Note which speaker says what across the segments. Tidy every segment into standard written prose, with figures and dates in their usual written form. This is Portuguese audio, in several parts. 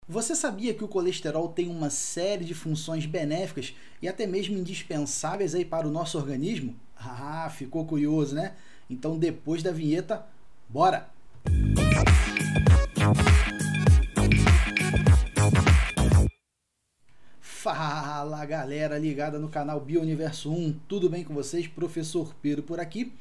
Speaker 1: Você sabia que o colesterol tem uma série de funções benéficas e até mesmo indispensáveis aí para o nosso organismo? Ah, ficou curioso, né? Então depois da vinheta, bora! Fala galera ligada no canal Biouniverso 1, tudo bem com vocês? Professor Pedro por aqui.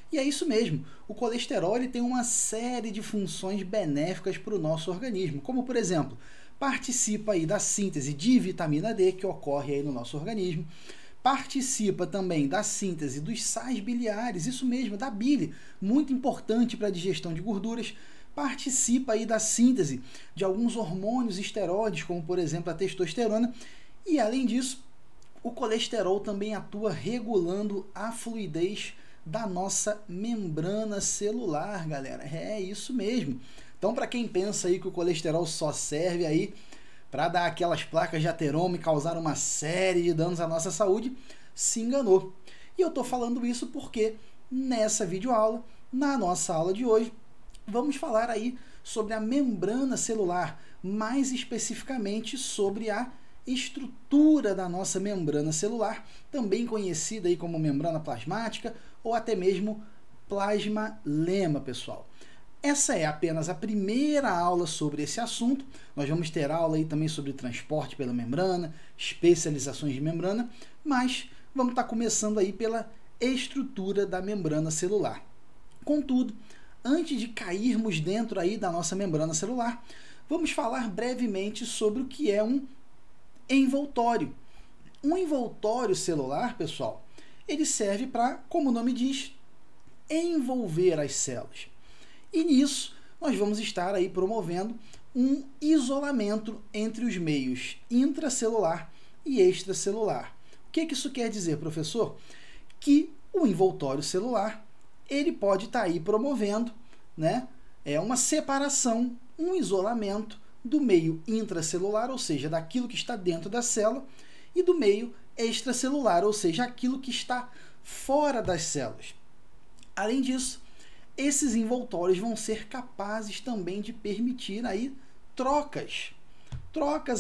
Speaker 1: E é isso mesmo, o colesterol ele tem uma série de funções benéficas para o nosso organismo, como por exemplo, participa aí da síntese de vitamina D que ocorre aí no nosso organismo, participa também da síntese dos sais biliares, isso mesmo, da bile, muito importante para a digestão de gorduras, participa aí da síntese de alguns hormônios esteroides, como por exemplo a testosterona, e além disso, o colesterol também atua regulando a fluidez da nossa membrana celular, galera. É isso mesmo. Então, para quem pensa aí que o colesterol só serve aí para dar aquelas placas de ateroma e causar uma série de danos à nossa saúde, se enganou. E eu estou falando isso porque nessa videoaula, na nossa aula de hoje, vamos falar aí sobre a membrana celular, mais especificamente sobre a estrutura da nossa membrana celular, também conhecida aí como membrana plasmática ou até mesmo plasma-lema, pessoal. Essa é apenas a primeira aula sobre esse assunto. Nós vamos ter aula aí também sobre transporte pela membrana, especializações de membrana, mas vamos estar começando aí pela estrutura da membrana celular. Contudo, antes de cairmos dentro aí da nossa membrana celular, vamos falar brevemente sobre o que é um envoltório. Um envoltório celular, pessoal, ele serve para, como o nome diz, envolver as células. E nisso, nós vamos estar aí promovendo um isolamento entre os meios intracelular e extracelular. O que isso quer dizer, professor? Que o envoltório celular, ele pode estar aí promovendo, né, uma separação, um isolamento do meio intracelular, ou seja, daquilo que está dentro da célula, e do meio extracelular, ou seja, aquilo que está fora das células. Além disso, esses envoltórios vão ser capazes também de permitir aí trocas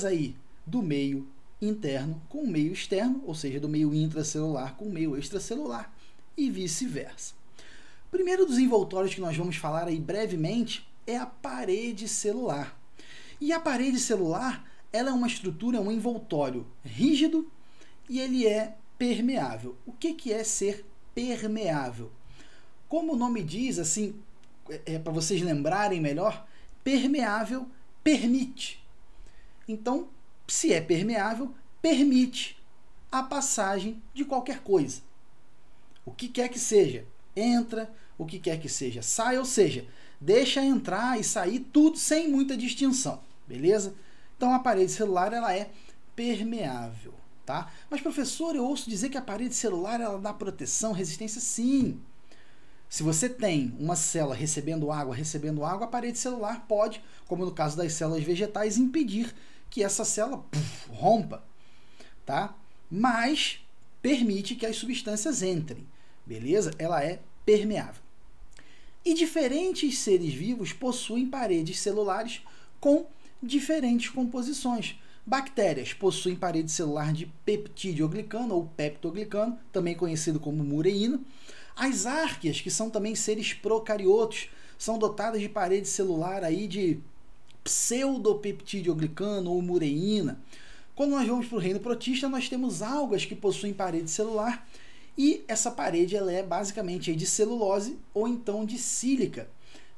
Speaker 1: aí do meio interno com o meio externo, ou seja, do meio intracelular com o meio extracelular e vice-versa. O primeiro dos envoltórios que nós vamos falar aí brevemente é a parede celular. E a parede celular, ela é uma estrutura, um envoltório rígido e ele é permeável. O que é ser permeável? Como o nome diz, assim, para vocês lembrarem melhor, permeável permite. Então, se é permeável, permite a passagem de qualquer coisa. O que quer que seja, entra, o que quer que seja, sai, ou seja, deixa entrar e sair tudo sem muita distinção, beleza? Então a parede celular ela é permeável, tá? Mas professor, eu ouço dizer que a parede celular ela dá proteção, resistência, sim. Se você tem uma célula recebendo água, a parede celular pode, como no caso das células vegetais, impedir que essa célula rompa, tá? Mas permite que as substâncias entrem, beleza? Ela é permeável. E diferentes seres vivos possuem paredes celulares com diferentes composições. Bactérias possuem parede celular de peptidoglicano ou peptoglicano, também conhecido como mureína. As árqueas, que são também seres procariotos, são dotadas de parede celular aí de pseudopeptidoglicano ou mureína. Quando nós vamos para o reino protista, nós temos algas que possuem parede celular e essa parede ela é basicamente de celulose ou então de sílica.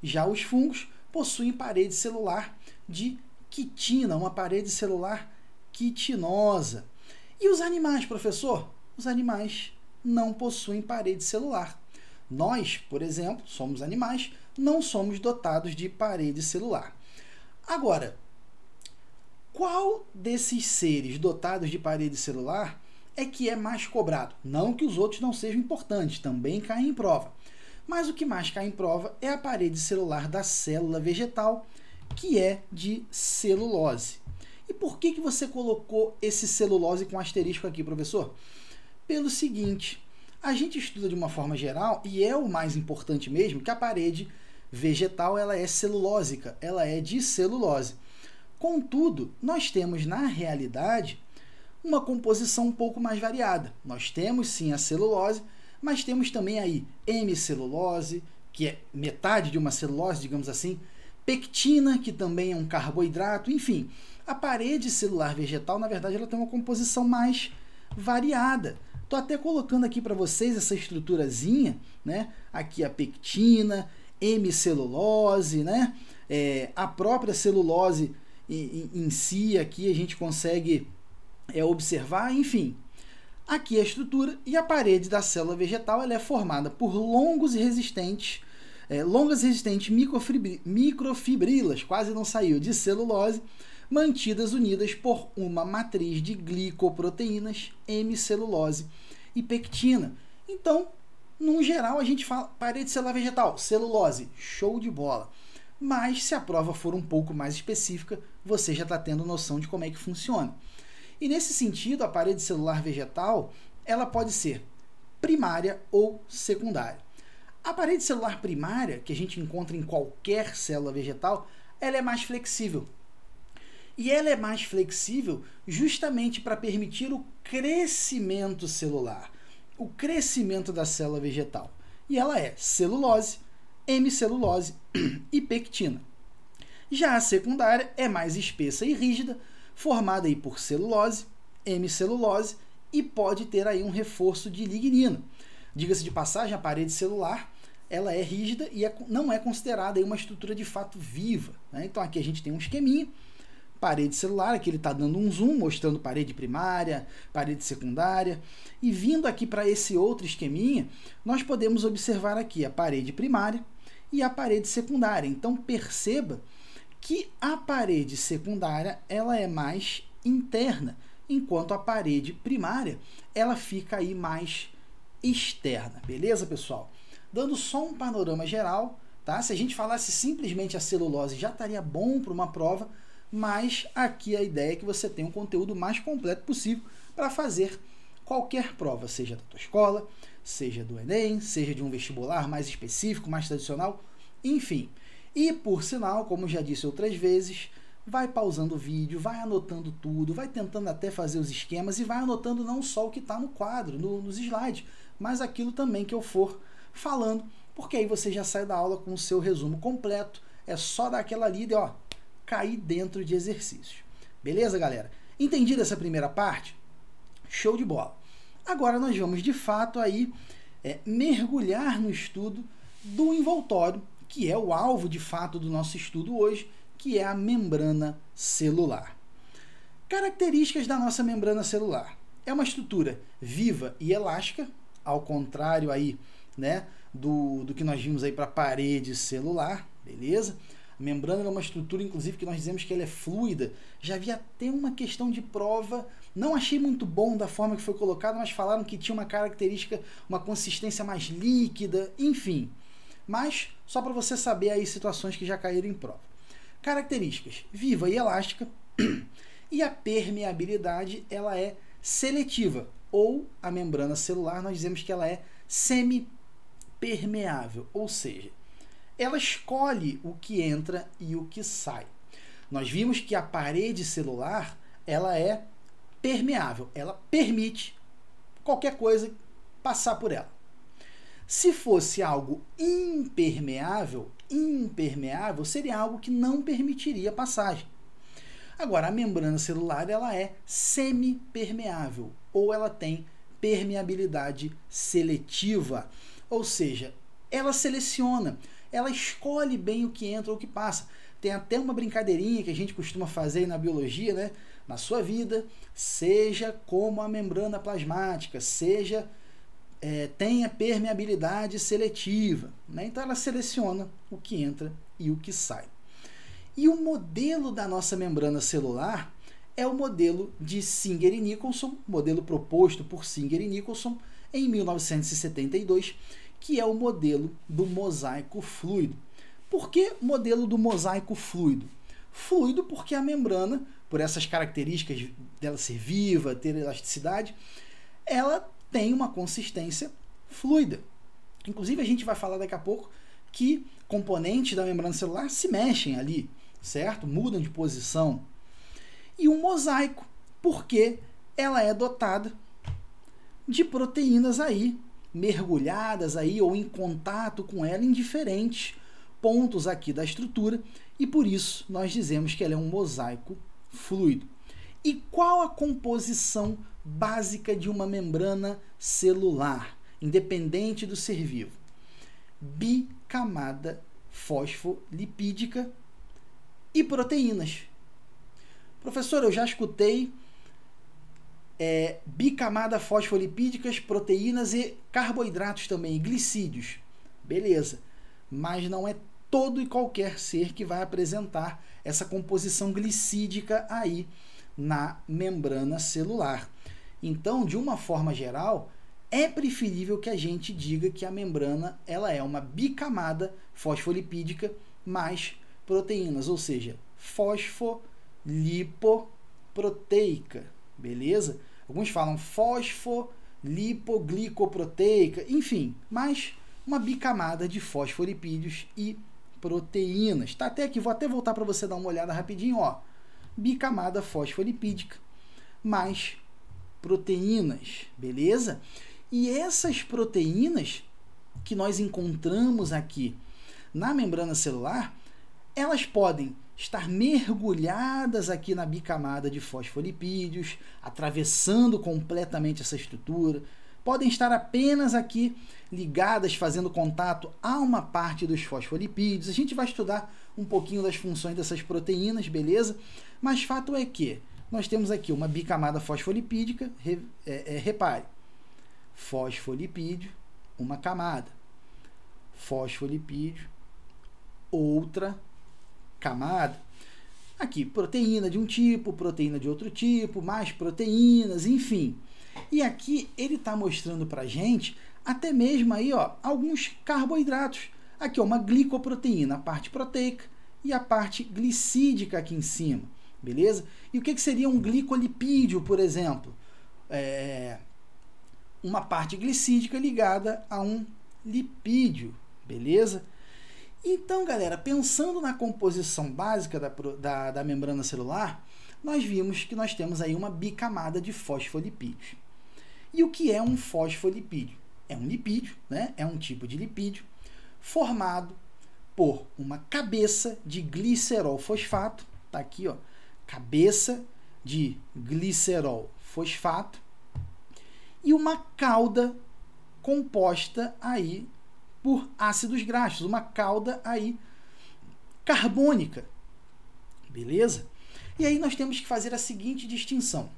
Speaker 1: Já os fungos possuem parede celular de quitina, uma parede celular quitinosa. E os animais, professor? Os animais não possuem parede celular. Nós, por exemplo, somos animais, não somos dotados de parede celular. Agora, qual desses seres dotados de parede celular é que é mais cobrado? Não que os outros não sejam importantes, também caem em prova. Mas o que mais cai em prova é a parede celular da célula vegetal, que é de celulose. E por que você colocou esse celulose com asterisco aqui, professor? Pelo seguinte, a gente estuda de uma forma geral, e é o mais importante mesmo, que a parede vegetal ela é celulósica, ela é de celulose. Contudo, nós temos na realidade uma composição um pouco mais variada. Nós temos sim a celulose, mas temos também aí hemicelulose, que é metade de uma celulose, digamos assim, pectina, que também é um carboidrato, enfim. A parede celular vegetal, na verdade, ela tem uma composição mais variada. Estou até colocando aqui para vocês essa estruturazinha, né? Aqui a pectina, hemicelulose, né? A própria celulose em si, aqui a gente consegue observar, enfim. Aqui a estrutura e a parede da célula vegetal ela é formada por longas e resistentes microfibrilas, quase não saiu, de celulose, mantidas unidas por uma matriz de glicoproteínas, hemicelulose e pectina. Então, no geral, a gente fala parede celular vegetal, celulose, show de bola. Mas se a prova for um pouco mais específica, você já está tendo noção de como é que funciona. E nesse sentido, a parede celular vegetal, ela pode ser primária ou secundária. A parede celular primária, que a gente encontra em qualquer célula vegetal, ela é mais flexível. E ela é mais flexível justamente para permitir o crescimento celular, o crescimento da célula vegetal. E ela é celulose, hemicelulose e pectina. Já a secundária é mais espessa e rígida, formada aí por celulose, hemicelulose e pode ter aí um reforço de lignina. Diga-se de passagem, a parede celular ela é rígida e não é considerada aí uma estrutura de fato viva, né? Então aqui a gente tem um esqueminha, parede celular, aqui ele está dando um zoom, mostrando parede primária, parede secundária, e vindo aqui para esse outro esqueminha, nós podemos observar aqui a parede primária e a parede secundária. Então perceba que a parede secundária ela é mais interna, enquanto a parede primária ela fica aí mais externa, beleza, pessoal? Dando só um panorama geral, tá? Se a gente falasse simplesmente a celulose já estaria bom para uma prova, mas aqui a ideia é que você tenha um conteúdo mais completo possível para fazer qualquer prova, seja da tua escola, seja do Enem, seja de um vestibular mais específico, mais tradicional, enfim. E, por sinal, como já disse outras vezes, vai pausando o vídeo, vai anotando tudo, vai tentando até fazer os esquemas e vai anotando não só o que está no quadro, nos slides, mas aquilo também que eu for falando, porque aí você já sai da aula com o seu resumo completo, é só dar aquela lida e ó, cair dentro de exercícios. Beleza, galera? Entendido essa primeira parte? Show de bola! Agora nós vamos, de fato, aí mergulhar no estudo do envoltório, que é o alvo, de fato, do nosso estudo hoje, que é a membrana celular. Características da nossa membrana celular. É uma estrutura viva e elástica, ao contrário aí, né, do que nós vimos aí para a parede celular, beleza? A membrana é uma estrutura, inclusive, que nós dizemos que ela é fluida. Já havia até uma questão de prova, não achei muito bom da forma que foi colocada, mas falaram que tinha uma característica, uma consistência mais líquida, enfim. Mas, só para você saber aí situações que já caíram em prova. Características, viva e elástica, e a permeabilidade, ela é seletiva, ou a membrana celular, nós dizemos que ela é semi-permeável, ou seja, ela escolhe o que entra e o que sai. Nós vimos que a parede celular, ela é permeável, ela permite qualquer coisa passar por ela. Se fosse algo impermeável seria algo que não permitiria passagem. Agora, a membrana celular ela é semipermeável, ou ela tem permeabilidade seletiva, ou seja, ela seleciona, ela escolhe bem o que entra ou o que passa. Tem até uma brincadeirinha que a gente costuma fazer na biologia, né? Na sua vida, seja como a membrana plasmática, tenha permeabilidade seletiva, né? Então ela seleciona o que entra e o que sai. E o modelo da nossa membrana celular é o modelo de Singer e Nicholson, modelo proposto por Singer e Nicholson em 1972, que é o modelo do mosaico fluido. Por que modelo do mosaico fluido? Fluido porque a membrana, por essas características dela ser viva, ter elasticidade, ela tem uma consistência fluida. Inclusive, a gente vai falar daqui a pouco que componentes da membrana celular se mexem ali, certo? Mudam de posição. E um mosaico, porque ela é dotada de proteínas aí, mergulhadas aí ou em contato com ela em diferentes pontos aqui da estrutura, e por isso nós dizemos que ela é um mosaico fluido. E qual a composição básica de uma membrana celular, independente do ser vivo? Bicamada fosfolipídica e proteínas. Professor, eu já escutei bicamada fosfolipídicas, proteínas e carboidratos também, e glicídios. Beleza, mas não é todo e qualquer ser que vai apresentar essa composição glicídica aí na membrana celular. Então, de uma forma geral, é preferível que a gente diga que a membrana ela é uma bicamada fosfolipídica mais proteínas, ou seja, fosfolipoproteica, beleza? Alguns falam fosfolipoglicoproteica, enfim, mas uma bicamada de fosfolipídios e proteínas. Tá até aqui, vou até voltar para você dar uma olhada rapidinho, ó. Bicamada fosfolipídica mais proteínas, beleza? E essas proteínas que nós encontramos aqui na membrana celular, elas podem estar mergulhadas aqui na bicamada de fosfolipídios, atravessando completamente essa estrutura, podem estar apenas aqui ligadas, fazendo contato a uma parte dos fosfolipídios. A gente vai estudar um pouquinho das funções dessas proteínas, beleza? Mas fato é que nós temos aqui uma bicamada fosfolipídica, repare, fosfolipídio, uma camada, fosfolipídio, outra camada. Aqui, proteína de um tipo, proteína de outro tipo, mais proteínas, enfim. E aqui ele está mostrando para a gente até mesmo aí, ó, alguns carboidratos. Aqui, ó, uma glicoproteína, a parte proteica e a parte glicídica aqui em cima, beleza? E o que seria um glicolipídio, por exemplo? Uma parte glicídica ligada a um lipídio, beleza? Então, galera, pensando na composição básica da membrana celular, nós vimos que nós temos aí uma bicamada de fosfolipídios. E o que é um fosfolipídio? É um lipídio, né? É um tipo de lipídio formado por uma cabeça de glicerol fosfato, tá aqui, ó, cabeça de glicerol fosfato, e uma cauda composta aí por ácidos graxos, uma cauda aí carbônica, beleza? E aí nós temos que fazer a seguinte distinção.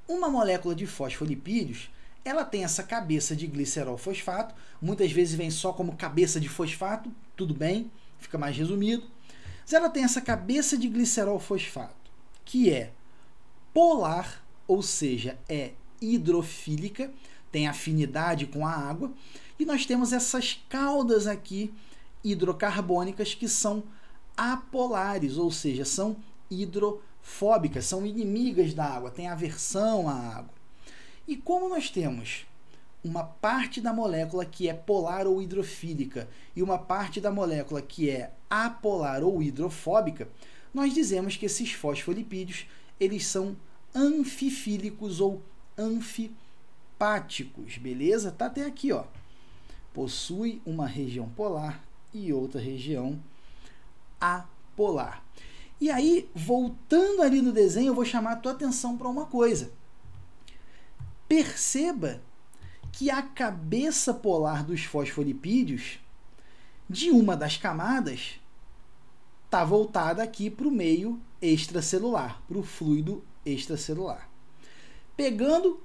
Speaker 1: Uma molécula de fosfolipídios, ela tem essa cabeça de glicerol fosfato, muitas vezes vem só como cabeça de fosfato, tudo bem, fica mais resumido. Mas ela tem essa cabeça de glicerol fosfato, que é polar, ou seja, é hidrofílica, tem afinidade com a água, e nós temos essas caudas aqui hidrocarbônicas que são apolares, ou seja, são hidrofóbicas, são inimigas da água, têm aversão à água. E como nós temos uma parte da molécula que é polar ou hidrofílica e uma parte da molécula que é apolar ou hidrofóbica, nós dizemos que esses fosfolipídios eles são anfifílicos ou anfipáticos, beleza? Tá até aqui, ó. Possui uma região polar e outra região apolar. E aí, voltando ali no desenho, eu vou chamar a tua atenção para uma coisa. Perceba que a cabeça polar dos fosfolipídios, de uma das camadas, está voltada aqui para o meio extracelular, para o fluido extracelular. Pegando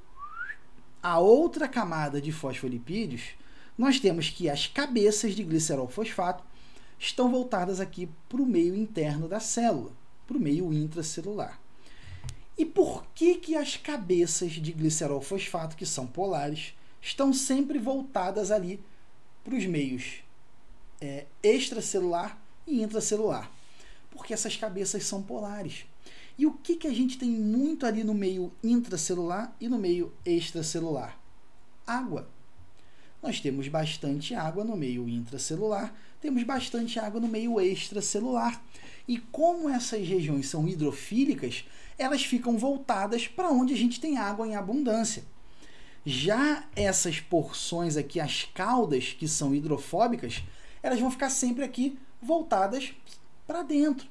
Speaker 1: a outra camada de fosfolipídios, nós temos que as cabeças de glicerol fosfato estão voltadas aqui para o meio interno da célula, para o meio intracelular. E por que as cabeças de glicerol fosfato, que são polares, estão sempre voltadas ali para os meios extracelular e intracelular? Porque essas cabeças são polares. E o que a gente tem muito ali no meio intracelular e no meio extracelular? Água. nós temos bastante água no meio intracelular, temos bastante água no meio extracelular. E como essas regiões são hidrofílicas, elas ficam voltadas para onde a gente tem água em abundância. Já essas porções aqui, as caudas, que são hidrofóbicas, elas vão ficar sempre aqui voltadas para dentro.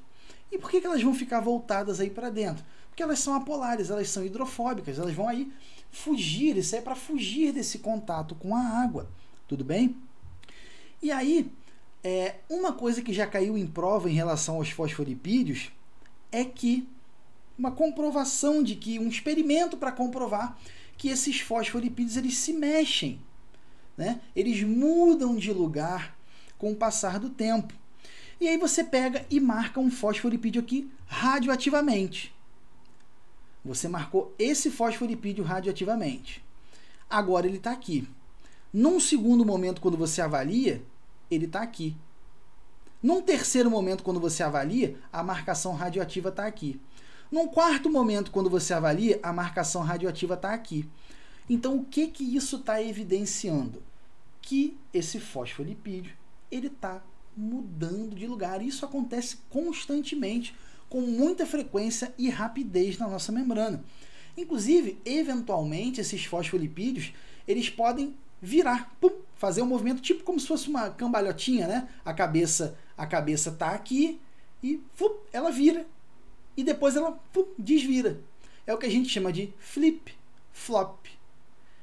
Speaker 1: E por que elas vão ficar voltadas aí para dentro? Porque elas são apolares, elas são hidrofóbicas, elas vão aí fugir, isso é para fugir desse contato com a água, tudo bem? E aí, uma coisa que já caiu em prova em relação aos fosfolipídios é que uma comprovação de que, um experimento para comprovar que esses fosfolipídios eles se mexem, né? Eles mudam de lugar com o passar do tempo. E aí você pega e marca um fosfolipídio aqui radioativamente. Você marcou esse fosfolipídio radioativamente. Agora ele está aqui. Num segundo momento, quando você avalia, ele está aqui. Num terceiro momento, quando você avalia, a marcação radioativa está aqui. Num quarto momento, quando você avalia, a marcação radioativa está aqui. Então, o que isso está evidenciando? Que esse fosfolipídio ele está mudando de lugar. Isso acontece constantemente, com muita frequência e rapidez na nossa membrana. Inclusive, eventualmente, esses fosfolipídios eles podem virar, pum, fazer um movimento tipo como se fosse uma cambalhotinha, né? A cabeça está aqui e ela vira. E depois ela desvira. É o que a gente chama de flip-flop.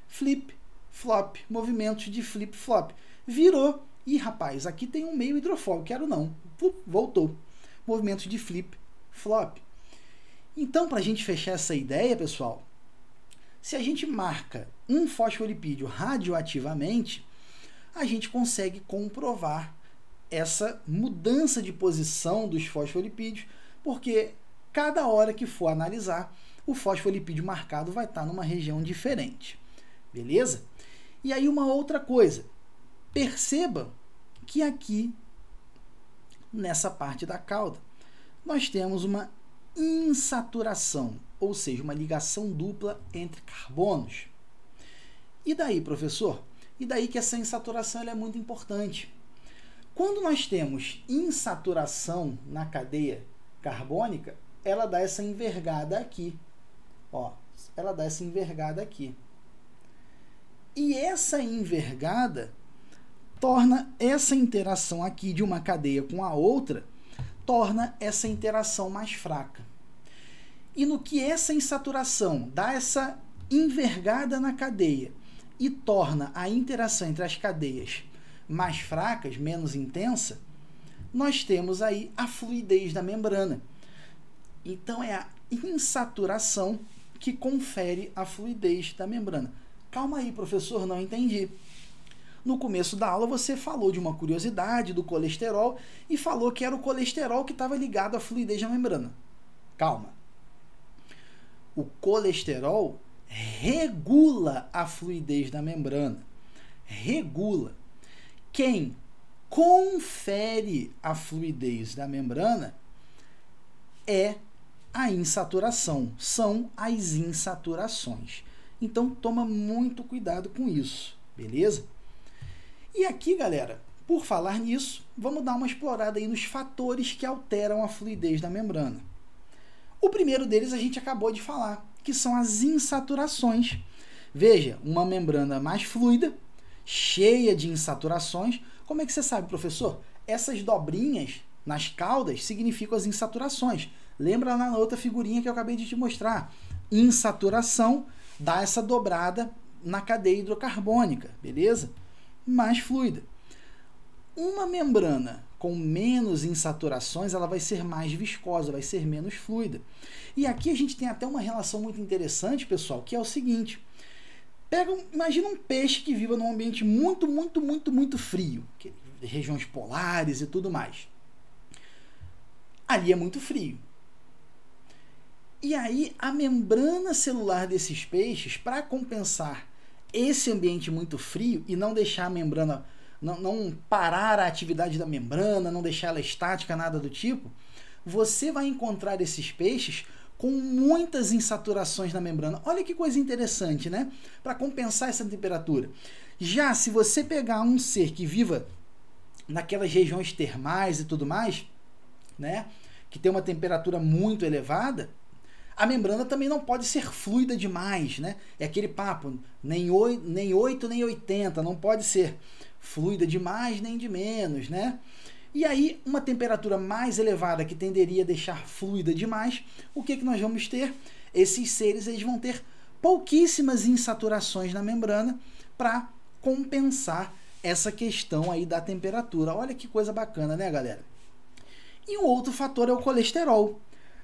Speaker 1: Flip-flop. Movimentos de flip-flop. Virou. Ih, rapaz, aqui tem um meio hidrofóbico. Quero não. Voltou. Movimentos de flip-flop. Então, para a gente fechar essa ideia, pessoal, se a gente marca um fosfolipídio radioativamente, a gente consegue comprovar essa mudança de posição dos fosfolipídios, porque cada hora que for analisar, o fosfolipídio marcado vai estar numa região diferente. Beleza? E aí uma outra coisa. Perceba que aqui, nessa parte da cauda, nós temos uma insaturação, ou seja, uma ligação dupla entre carbonos. E daí, professor? E daí que essa insaturação ela é muito importante. Quando nós temos insaturação na cadeia carbônica, ela dá essa envergada aqui. Ó, ela dá essa envergada aqui. E essa envergada torna essa interação aqui de uma cadeia com a outra, torna essa interação mais fraca. E no que essa insaturação dá essa envergada na cadeia e torna a interação entre as cadeias mais fracas, menos intensa, nós temos aí a fluidez da membrana. Então é a insaturação que confere a fluidez da membrana. Calma aí, professor, não entendi. No começo da aula você falou de uma curiosidade do colesterol e falou que era o colesterol que estava ligado à fluidez da membrana. Calma. O colesterol regula a fluidez da membrana. Regula. Quem confere a fluidez da membrana é a insaturação, são as insaturações. Então, toma muito cuidado com isso, beleza? E aqui, galera, por falar nisso, vamos dar uma explorada aí nos fatores que alteram a fluidez da membrana. O primeiro deles a gente acabou de falar, que são as insaturações. Veja, uma membrana mais fluida, cheia de insaturações. Como é que você sabe, professor? Essas dobrinhas nas caudas significam as insaturações. Lembra lá na outra figurinha que eu acabei de te mostrar? Insaturação dá essa dobrada na cadeia hidrocarbônica, beleza? Mais fluida. Uma membrana com menos insaturações, ela vai ser mais viscosa, vai ser menos fluida. E aqui a gente tem até uma relação muito interessante, pessoal, que é o seguinte. Imagina um peixe que viva num ambiente muito frio, regiões polares e tudo mais. Ali é muito frio. E aí a membrana celular desses peixes, para compensar esse ambiente muito frio e não deixar a membrana, não parar a atividade da membrana, não deixar ela estática, nada do tipo, você vai encontrar esses peixes com muitas insaturações na membrana. Olha que coisa interessante, né? Para compensar essa temperatura. Já se você pegar um ser que viva naquelas regiões termais e tudo mais, né, que tem uma temperatura muito elevada, a membrana também não pode ser fluida demais, né? É aquele papo, nem 8 nem 80, não pode ser fluida demais nem de menos, né? E aí, uma temperatura mais elevada que tenderia a deixar fluida demais, o que nós vamos ter? Esses seres eles vão ter pouquíssimas insaturações na membrana para compensar essa questão aí da temperatura. Olha que coisa bacana, né, galera? E um outro fator é o colesterol.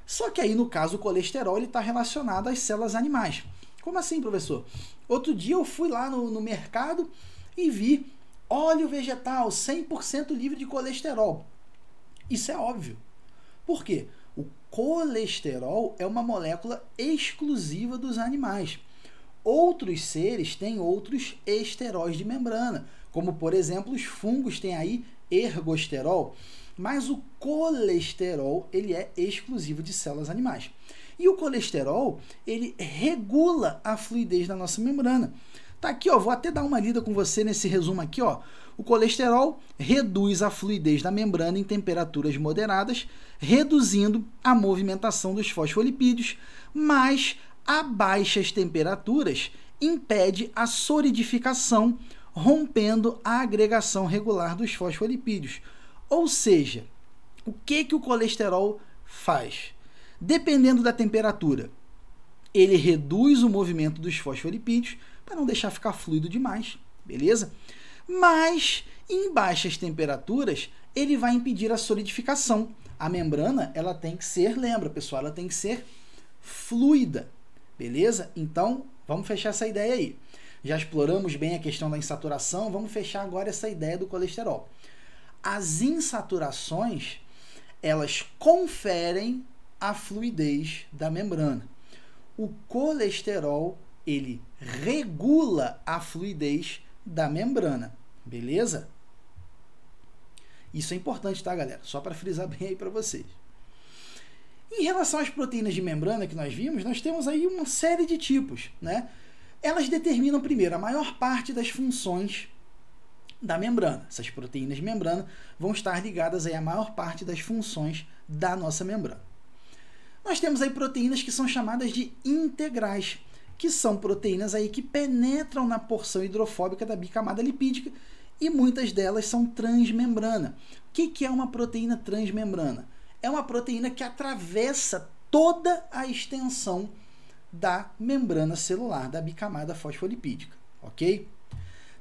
Speaker 1: Só que aí, no caso, o colesterol está relacionado às células animais. Como assim, professor? Outro dia eu fui lá no mercado e vi óleo vegetal 100% livre de colesterol. Isso é óbvio. Por quê? O colesterol é uma molécula exclusiva dos animais. Outros seres têm outros esteróis de membrana, como, por exemplo, os fungos têm aí ergosterol. Mas o colesterol, ele é exclusivo de células animais. E o colesterol, ele regula a fluidez da nossa membrana. Tá aqui, ó, vou até dar uma lida com você nesse resumo aqui, ó. O colesterol reduz a fluidez da membrana em temperaturas moderadas, reduzindo a movimentação dos fosfolipídios, mas a baixas temperaturas impede a solidificação, rompendo a agregação regular dos fosfolipídios. Ou seja, o que o colesterol faz? Dependendo da temperatura, ele reduz o movimento dos fosfolipídios para não deixar ficar fluido demais, beleza? Mas em baixas temperaturas, ele vai impedir a solidificação. A membrana, ela tem que ser, lembra, pessoal, ela tem que ser fluida, beleza? Então, vamos fechar essa ideia aí. Já exploramos bem a questão da insaturação, vamos fechar agora essa ideia do colesterol. As insaturações, elas conferem a fluidez da membrana. O colesterol, ele regula a fluidez da membrana, beleza? Isso é importante, tá, galera? Só para frisar bem aí para vocês. Em relação às proteínas de membrana que nós vimos, nós temos aí uma série de tipos, né? Elas determinam, primeiro, a maior parte das funções da membrana. Essas proteínas de membrana vão estar ligadas aí à maior parte das funções da nossa membrana. Nós temos aí proteínas que são chamadas de integrais, que são proteínas aí que penetram na porção hidrofóbica da bicamada lipídica e muitas delas são transmembrana. O que é uma proteína transmembrana? É uma proteína que atravessa toda a extensão da membrana celular, da bicamada fosfolipídica, ok?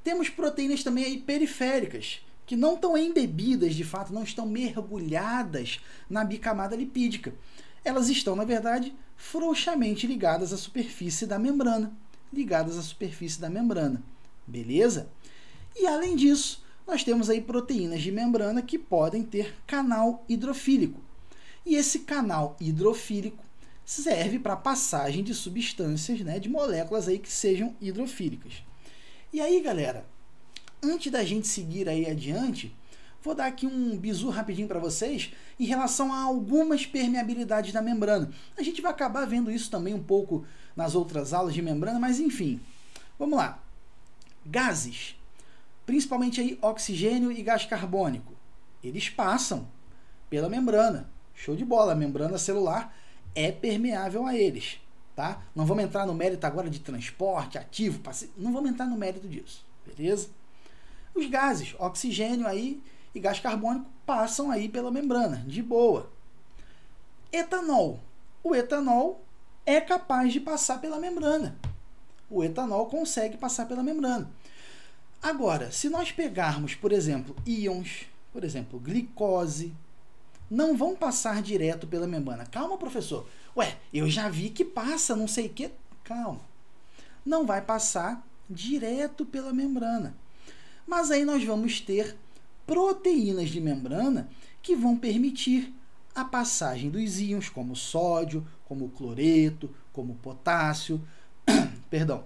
Speaker 1: Temos proteínas também aí periféricas, que não estão embebidas, de fato, não estão mergulhadas na bicamada lipídica. Elas estão, na verdade, frouxamente ligadas à superfície da membrana. Beleza? E, além disso, nós temos aí proteínas de membrana que podem ter canal hidrofílico. E esse canal hidrofílico serve para a passagem de substâncias, né, de moléculas aí que sejam hidrofílicas. E aí, galera, antes da gente seguir aí adiante, vou dar aqui um bizu rapidinho para vocês em relação a algumas permeabilidades da membrana. A gente vai acabar vendo isso também um pouco nas outras aulas de membrana, mas enfim, vamos lá. Gases, principalmente aí oxigênio e gás carbônico, eles passam pela membrana. Show de bola, a membrana celular é permeável a eles. Tá? Não vamos entrar no mérito agora de transporte, ativo, passivo, não vamos entrar no mérito disso, beleza? Os gases, oxigênio aí e gás carbônico passam aí pela membrana, de boa. Etanol. O etanol é capaz de passar pela membrana. O etanol consegue passar pela membrana. Agora, se nós pegarmos, por exemplo, íons, por exemplo, glicose, não vão passar direto pela membrana. Calma, professor. Ué, eu já vi que passa, não sei o que. Calma. Não vai passar direto pela membrana. Mas aí nós vamos ter proteínas de membrana que vão permitir a passagem dos íons, como sódio, como cloreto, como potássio. Perdão.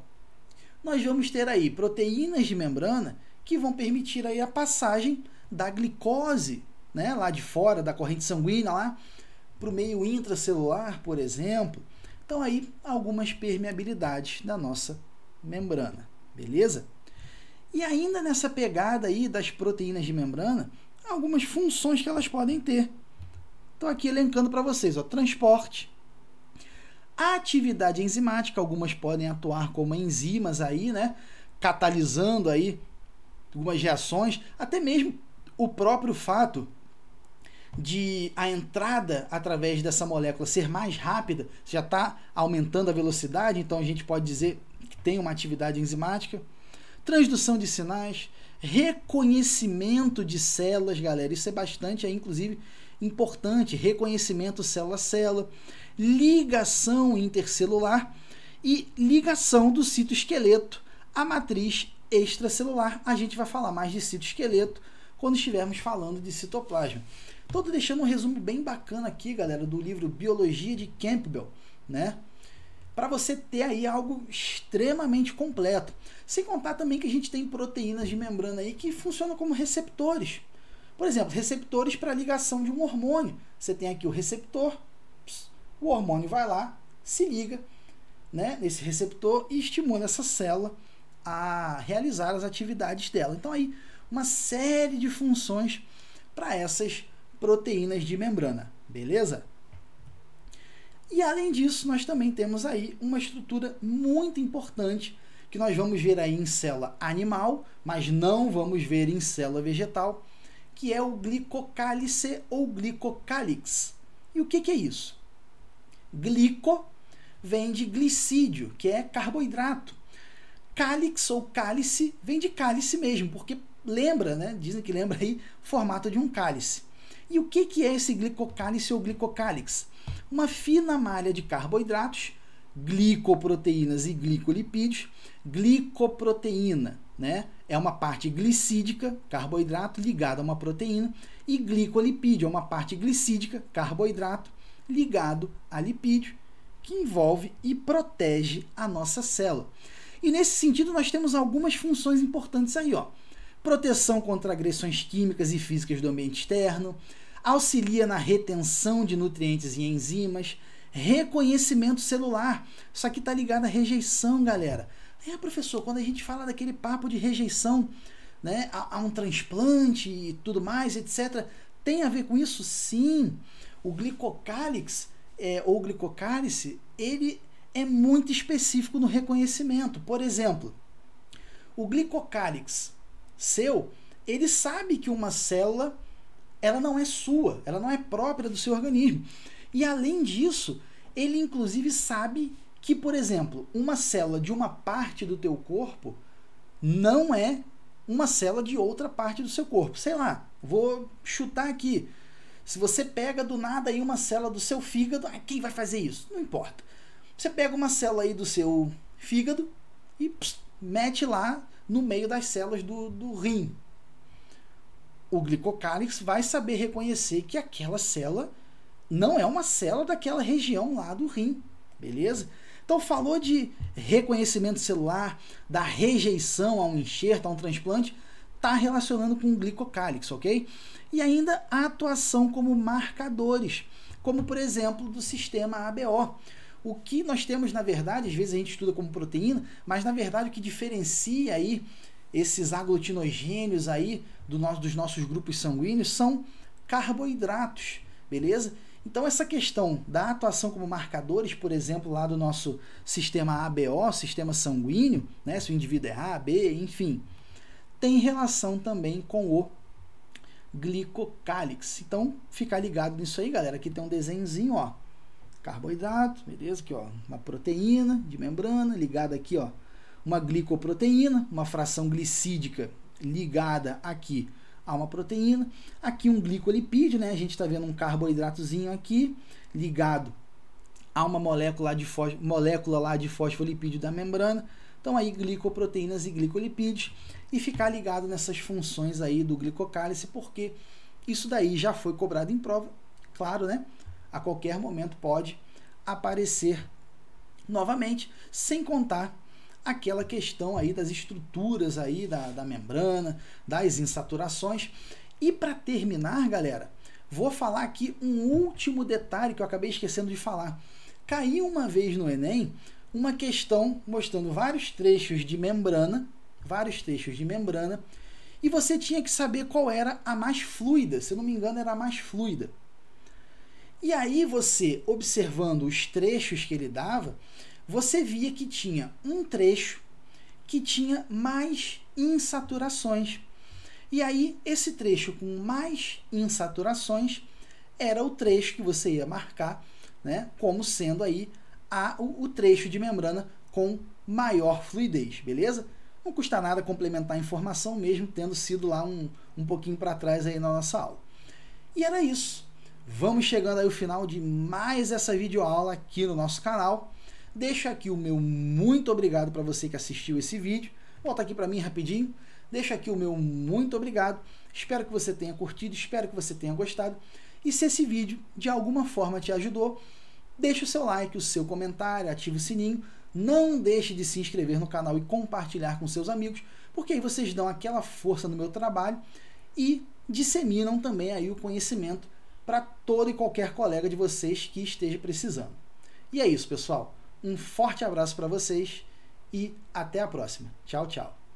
Speaker 1: Nós vamos ter aí proteínas de membrana que vão permitir aí a passagem da glicose, né, lá de fora da corrente sanguínea, lá para o meio intracelular, por exemplo. Então, aí, algumas permeabilidades da nossa membrana, beleza? E ainda nessa pegada aí das proteínas de membrana, algumas funções que elas podem ter. Estou aqui elencando para vocês, ó, transporte, atividade enzimática, algumas podem atuar como enzimas aí, né, catalisando aí algumas reações, até mesmo o próprio fato de a entrada através dessa molécula ser mais rápida, já está aumentando a velocidade, então a gente pode dizer que tem uma atividade enzimática. Transdução de sinais, reconhecimento de células, galera, isso é bastante, inclusive, importante, reconhecimento célula a célula, ligação intercelular e ligação do citoesqueleto à matriz extracelular. A gente vai falar mais de citoesqueleto quando estivermos falando de citoplasma. Estou deixando um resumo bem bacana aqui, galera, do livro Biologia de Campbell, né? Para você ter aí algo extremamente completo. Sem contar também que a gente tem proteínas de membrana aí que funcionam como receptores. Por exemplo, receptores para ligação de um hormônio. Você tem aqui o receptor, o hormônio vai lá, se liga, né, nesse receptor e estimula essa célula a realizar as atividades dela. Então aí uma série de funções para essas proteínas de membrana, beleza? E além disso, nós também temos aí uma estrutura muito importante que nós vamos ver aí em célula animal, mas não vamos ver em célula vegetal, que é o glicocálice ou glicocálix. E o que é isso? Glico vem de glicídio, que é carboidrato. Cálix ou cálice vem de cálice mesmo, porque lembra, né? Dizem que lembra aí o formato de um cálice. E o que é esse glicocálice ou glicocálix? Uma fina malha de carboidratos, glicoproteínas e glicolipídios. Glicoproteína, né, é uma parte glicídica, carboidrato, ligado a uma proteína, e glicolipídio é uma parte glicídica, carboidrato, ligado a lipídio, que envolve e protege a nossa célula. E nesse sentido nós temos algumas funções importantes aí, ó. Proteção contra agressões químicas e físicas do ambiente externo, auxilia na retenção de nutrientes e enzimas, reconhecimento celular. Isso aqui está ligado à rejeição, galera. Professor, quando a gente fala daquele papo de rejeição, né, a um transplante e tudo mais, etc., tem a ver com isso? Sim. O glicocálix, ou glicocálice, ele é muito específico no reconhecimento. Por exemplo, o glicocálix seu, ele sabe que uma célula ela não é sua, ela não é própria do seu organismo. E além disso, ele inclusive sabe que, por exemplo, uma célula de uma parte do teu corpo não é uma célula de outra parte do seu corpo. Sei lá, vou chutar aqui. Se você pega do nada aí uma célula do seu fígado, quem vai fazer isso? Não importa. Você pega uma célula aí do seu fígado e mete lá no meio das células do rim. O glicocálix vai saber reconhecer que aquela célula não é uma célula daquela região lá do rim, beleza? Então falou de reconhecimento celular, da rejeição a um enxerto, a um transplante, está relacionando com o glicocálix, ok? E ainda a atuação como marcadores, como por exemplo do sistema ABO. O que nós temos, na verdade, às vezes a gente estuda como proteína, mas na verdade o que diferencia aí esses aglutinogênios aí dos nossos grupos sanguíneos são carboidratos, beleza? Então essa questão da atuação como marcadores, por exemplo, lá do nosso sistema ABO, sistema sanguíneo, né, se o indivíduo é A, B, enfim, tem relação também com o glicocálix. Então ficar ligado nisso aí, galera. Aqui tem um desenhozinho, ó, carboidrato, beleza? Aqui, ó, uma proteína de membrana ligada aqui, ó, uma glicoproteína, uma fração glicídica ligada aqui a uma proteína, aqui um glicolipídio, né? A gente está vendo um carboidratozinho aqui ligado a uma molécula lá de fosfolipídio da membrana. Então aí glicoproteínas e glicolipídios, e ficar ligado nessas funções aí do glicocálice, porque isso daí já foi cobrado em prova, claro, né? A qualquer momento pode aparecer novamente, sem contar aquela questão aí das estruturas aí da membrana, das insaturações. E para terminar, galera, vou falar aqui um último detalhe que eu acabei esquecendo de falar. Caiu uma vez no Enem uma questão mostrando vários trechos de membrana, vários trechos de membrana, e você tinha que saber qual era a mais fluida. Se eu não me engano, era a mais fluida. E aí você, observando os trechos que ele dava, você via que tinha um trecho que tinha mais insaturações. E aí, esse trecho com mais insaturações era o trecho que você ia marcar, né, como sendo aí o trecho de membrana com maior fluidez, beleza? Não custa nada complementar a informação, mesmo tendo sido lá um pouquinho para trás aí na nossa aula. E era isso. Vamos chegando aí ao final de mais essa videoaula aqui no nosso canal. Deixo aqui o meu muito obrigado para você que assistiu esse vídeo. Volta aqui para mim rapidinho. Deixo aqui o meu muito obrigado. Espero que você tenha curtido, espero que você tenha gostado. E se esse vídeo de alguma forma te ajudou, deixe o seu like, o seu comentário, ative o sininho. Não deixe de se inscrever no canal e compartilhar com seus amigos, porque aí vocês dão aquela força no meu trabalho e disseminam também aí o conhecimento para todo e qualquer colega de vocês que esteja precisando. E é isso, pessoal. Um forte abraço para vocês e até a próxima. Tchau, tchau.